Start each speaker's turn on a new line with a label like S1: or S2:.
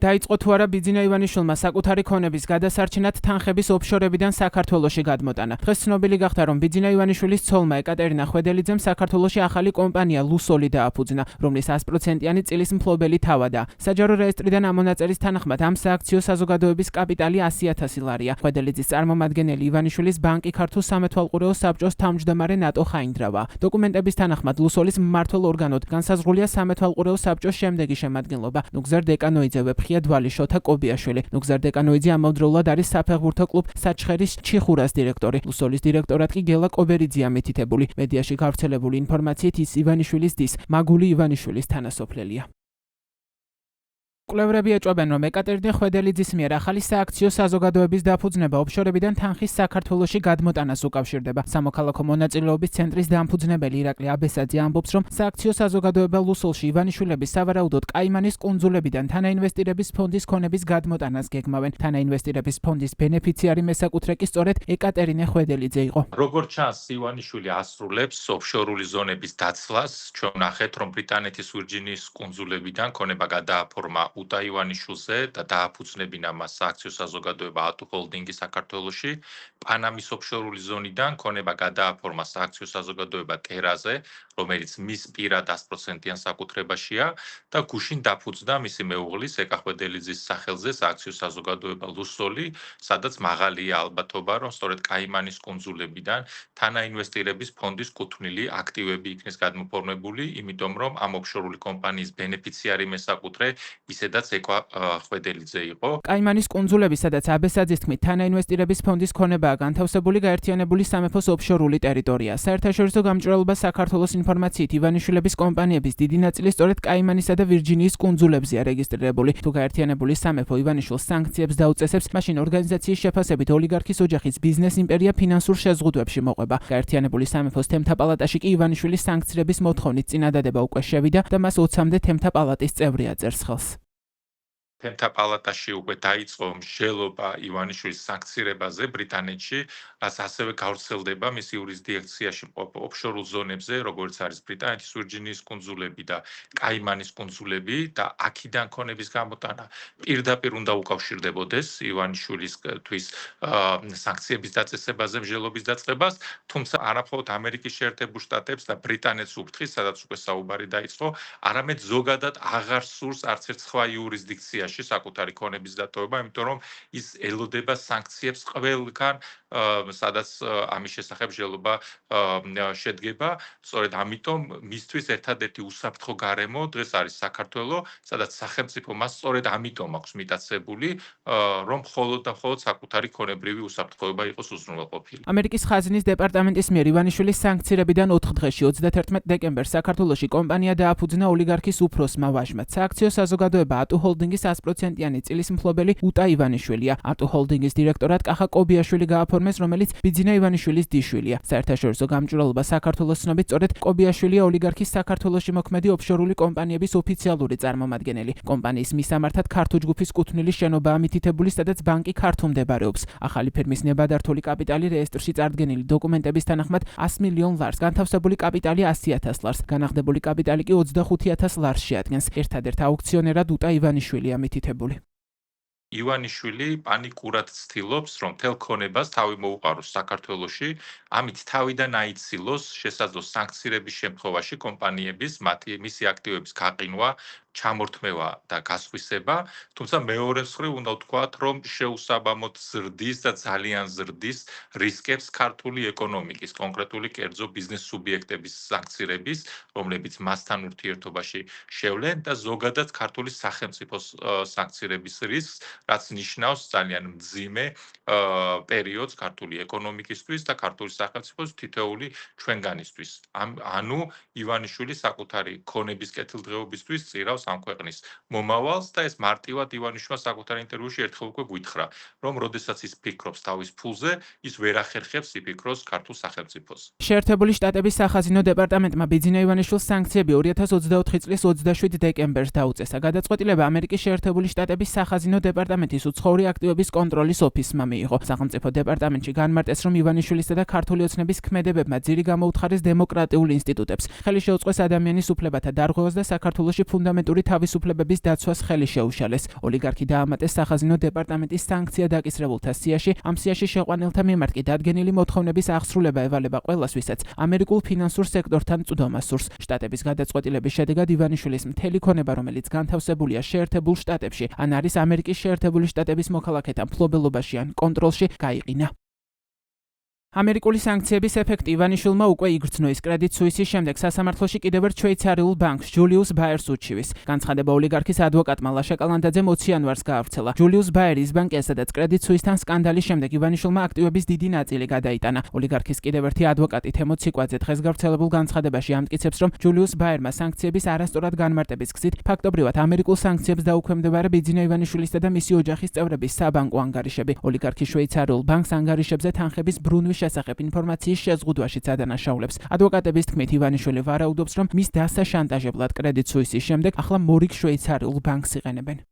S1: დაიწყო თუ არა ბიძინა ივანიშვილმა საკუთარი ქონების გადასარჩენად თანხების ოფშორებიდან საქართველოში გადმოტანა. დღეს ცნობილი გახდა, რომ ბიძინა ივანიშვილის ცოლმა ეკატერინა ხვედელიძემ საქართველოში ახალი კომპანია ლუსოლი დააფუძნა, რომლის 100%-იანი წილის მფლობელი თავადაა. საჯარო რეესტრიდან ამონაწერის თანახმად ამ სააქციო საზოგადოების კაპიტალი 100,000 ლარია. ხვედელიძის წარმომადგენელი ივანიშვილის ბანკი ქართულ სამეთვალყურეო საბჭოს თავმჯდომარე ნატო ხაინდრავა. დოკუმენტების თანახმად ლუსოლის მმართველ ორგანოდ განსაზღვრულია სამეთვალყურეო საბჭოს შემდეგი შემადგენლობა: ნუგზარ დეკანოიძე, ვეფხია დვალიშოთა კობიაშვილი. ნუგზარ დეკანოიძე ამავდროულად არის საფეხბურთო კლუბ საჩხერის ჩიხურას დირექტორი. ლუსოლის დირექტორად კი გელა კობერიძეა მითითებული. მედიაში გავრცელებული ინფორმაციით ის ივანიშვილის დის, მაგული ივანიშვილის თანასოფლელია. კვლევრები ეჭვებენ, რომ ეკატერინა ხვედელიძის მიერ ახალი სააქციო საზოგადოების დაფუძნება ოფშორებიდან თანხის საქართველოში გადმოტანას უკავშირდება. სამოქალაქო მონაწილეობის ცენტრის დამფუძნებელი ირაკლი აბესაძე ამბობს, რომ სააქციო საზოგადოება ლუსოლში ივანიშვილების სავარაუდოდ კაიმანის კუნძულებიდან თანაინვესტირების ფონდის ქონების გადმოტანას გეგმავენ. თანაინვესტირების ფონდის ბენეფიციარი მესაკუთრე კი სწორედ ეკატერინა ხვედელიძე იყო.
S2: როგორც ჩანს, ივანიშვილი ასრულებს ოფშორული ზონების დაცლას. ჩვენ ვნახეთ, რომ ბრიტანეთის ვირჯინიის კუნძულებიდან ქონება გადააფორმა უტა ივანიშვილზე და დააფუძნებინა მას სააქციო საზოგადოება ატუ ჰოლდინგი საქართველოში. პანამის ოფშორული ზონიდან ქონება გადააფორმა სააქციო საზოგადოება ტერაზე, რომელიც მის პირად 100%-იან საკუთრებაშია და გუშინ დაფუძნა მისი მეუღლის ეკა ხვედელიძის სახელზე სააქციო საზოგადოება ლუსოლი, სადაც მაღალია ალბათობა, რომ სწორედ კაიმანის კუნძულებიდან თანაინვესტირების ფონდის კუთვნილი აქტივები იქნეს გადმოფორმებული, იმიტომ რომ ამ ოფშორული კომპანიის ბენეფიციარი მესაკუთრე ისედაც ეკა ხვედელიძე იყო.
S1: კაიმანის კუნძულები, სადაც აბესაძის თქმით თანაინვესტირების ფონდის ქონებაა განთავსებული, გაერთიანებული სამეფოს ოფშორული ტერიტორია. საერთაშორისო გამჭვირვალობა საქართველოს ინფორმაციით ივანიშვილების კომპანიების დიდი ნაწილი სწორედ კაიმანისა და ვირჯინიის კუნძულებზეა რეგისტრირებული. თუ გაერთიანებული სამეფო ივანიშვილს სანქციებს დაუწესებს, მაშინ ორგანიზაციის შეფასებით ოლიგარქის ოჯახის ბიზნეს იმპერია ფინანსურ შეზღუდვებში მოყვება. გაერთიანებული სამეფოს თემთა პალატაში კი ივანიშვილის სანქცირების მოთხოვნით წინადადება უკვე შევიდა და მას 20-მდე თემთა პალატის წევრი აწერს ხელს.
S2: თემთა პალატაში უკვე დაიწყო მსჯელობა ივანიშვილის სანქცირებაზე ბრიტანეთში, რაც ასევე გავრცელდება მის იურისდიქციაში მყოფ ოფშორულ ზონებზე, როგორც არის ბრიტანეთის ვირჯინიის კუნძულები და კაიმანის კუნძულები და აქედან ქონების გამოტანა პირდაპირ უნდა უკავშირდებოდეს ივანიშვილისთვის სანქციების დაწესებაზე მსჯელობის დაწყებას, თუმცა არამხოლოდ ამერიკის შეერთებულ შტატებს და ბრიტანეთს უფრთხის, სადაც უკვე საუბარი დაიწყო, არამედ ზოგადად აღარ სურს არც ერთ სხვა იურისდიქციაში საკუთარი ქონების დატოვება, იმიტომ რომ ის ელოდება სანქციებს ყველგან, სადაც ამის შესახებ მსჯელობა შედგება. სწორედ ამიტომ მისთვის ერთადერთი უსაფრთხო გარემო დღეს არის საქართველო, სადაც სახელმწიფო მას სწორედ ამიტომ აქვს მიტაცებული, რომ მხოლოდ და მხოლოდ საკუთარი ქონებრივი უსაფრთხოება იყოს უზრუნველყოფილი.
S1: ამერიკის ხაზინის დეპარტამენტის მიერ ივანიშვილის სანქცირებიდან 4 დღეში 31 დეკემბერს საქართველოში კომპანია დააფუძნა ოლიგარქის უფროსმა ვაჟმა. სააქციო საზოგადოება ატუ ჰოლდინგის 100%-იანი წილის მფლობელი უტა ივანიშვილია. ატუ ჰოლდინგის დირექტორად კახა კობიაშვილი გააფორმეს, რომელიც ბიძინა ივანიშვილის დიშვილია. საერთაშორისო გამჭვირვალობა საქართველოს ცნობით სწორედ კობიაშვილია ოლიგარქის საქართველოში მოქმედი ოფშორული კომპანიების ოფიციალური წარმომადგენელი. კომპანიის მისამართად ქართულ ჯგუფის კუთვნილი შენობაა მითითებული, სადაც ბანკი ქართულ მდებარეობს. ახალი ფირმის ნებადართული კაპიტალი რეესტრში წარდგენილი დოკუმენტების თანახმად 100 მილიონ ლარს, განთავსებული კაპიტალი 100,000 ლარს, განახდებული კაპიტალი კი 25,000 ლარს შეადგენს. ერთადერთ აუქციონერად უტა ივანიშვილია მითითებული.
S2: ივანიშვილი პანიკურად ცდილობს, რომ მთელ ქონებას თავი მოუყაროს საქართველოში, ამით თავიდან აიცილოს შესაძლო სანქცირების შემთხვევაში კომპანიების მისი აქტივების გაყინვა, ჩამორთმევა და გასხვისება, თუმცა მეორე მხრივ უნდა ვთქვათ, რომ შეუსაბამოდ ზრდის და ძალიან ზრდის რისკებს ქართული ეკონომიკის, კონკრეტული კერძო ბიზნეს სუბიექტების სანქცირების, რომლებიც მასთან ურთიერთობაში შევლენ და ზოგადად ქართული სახელმწიფოს სანქცირების რისკს, რაც ნიშნავს ძალიან მძიმე პერიოდს ქართული ეკონომიკისთვის და ქართული სახელმწიფოს თითოეული ჩვენგანისთვის. ანუ ივანიშვილი საკუთარი ქონების კეთილდღეობისთვის წირავს ამ ქვეყნის მომავალს და ეს მარტივად ივანიშვილმა საკუთარ ინტერვიუში ერთხელ უკვე გვითხრა, რომ როდესაც ის ფიქრობს თავის ფულზე, ის ვერ ახერხებს იფიქროს ქართულ სახელმწიფოს.
S1: შეერთებული შტატების სახაზინო დეპარტამენტმა ბიძინა ივანიშვილს სანქციები 2024 წლის 27 დეკემბერს დაუწესა. გადაწყვეტილება ამერიკის შეერთებული შტატების სახაზინო დეპარტამენტის უცხოური აქტივების კონტროლის ოფისმა მიიღო. სახელმწიფო დეპარტამენტში განმარტეს, რომ ივანიშვილისა და ქართული ოცნების ქმედებებმა ძირი გამოუთხარეს დემოკრატიულ ინსტიტუტებს. ხელი შეუწყეს ადამიანის უფლებათა დარღვევას და საქართველოში ფუნდამენტური კონსტიტუციური თავისუფლებების დაცვას ხელი შეუშალეს. ოლიგარქი დაამატეს სახაზინო დეპარტამენტის სანქცია დაკისრებულთა სიაში, ამ სიაში შეყვანილთა მიმართ კი დადგენილი მოთხოვნების აღსრულება ევალება ყველას, ვისაც ამერიკულ ფინანსურ სექტორთან წვდომა სურს. შტატების გადაწყვეტილების შედეგად ივანიშვილის მთელი ქონება, რომელიც განთავსებულია შეერთებულ შტატებში, ან არის ამერიკის შეერთებული შტატების მოქალაქეთა მფლობელობაში ან კონტროლში, გაიყინა. ამერიკული სანქციების ეფექტი ივანიშვილმა უკვე იგრძნო. ის კრედიტ სუისის შემდეგ სასამართლოში კიდევ ერთ შვეიცარიულ ბანკს ჯულიუს ბაერს უჩივის. განცხადება ოლიგარქის ადვოკატმა ლაშა კალანდაძემ 20 იანვარს გაავრცელა. ჯულიუს ბაერი ის ბანკია, სადაც კრედიტ სუისთან სკანდალის შემდეგ ივანიშვილმა აქტივების დიდი ნაწილი გადაიტანა. ოლიგარქის კიდევ ერთი ადვოკატი თემო ციკვაძე დღეს გავრცელებულ განცხადებაში ამტკიცებს, რომ ჯულიუს ბაერმა სანქციების არასწორად განმარტების გზით ფაქტობრივად ამერიკულ სანქციებს დაუქვემდებარა ბიძინა ივანიშვილისა და მისი ოჯახის წევრების საბანკო ანგარიშები. ოლიგარქი შვეიცარიულ ბანკს ანგარიშებზე თანხების ბრუნვის შესახებ ინფორმაციის შეზღუდვაშიც ადანაშაულებს. ადვოკატების თქმით, ივანიშვილი ვარაუდობს, რომ მის დასაშანტაჟებლად კრედიტ სუისის შემდეგ ახლა მორიგ შვეიცარიულ ბანკს იყენებენ.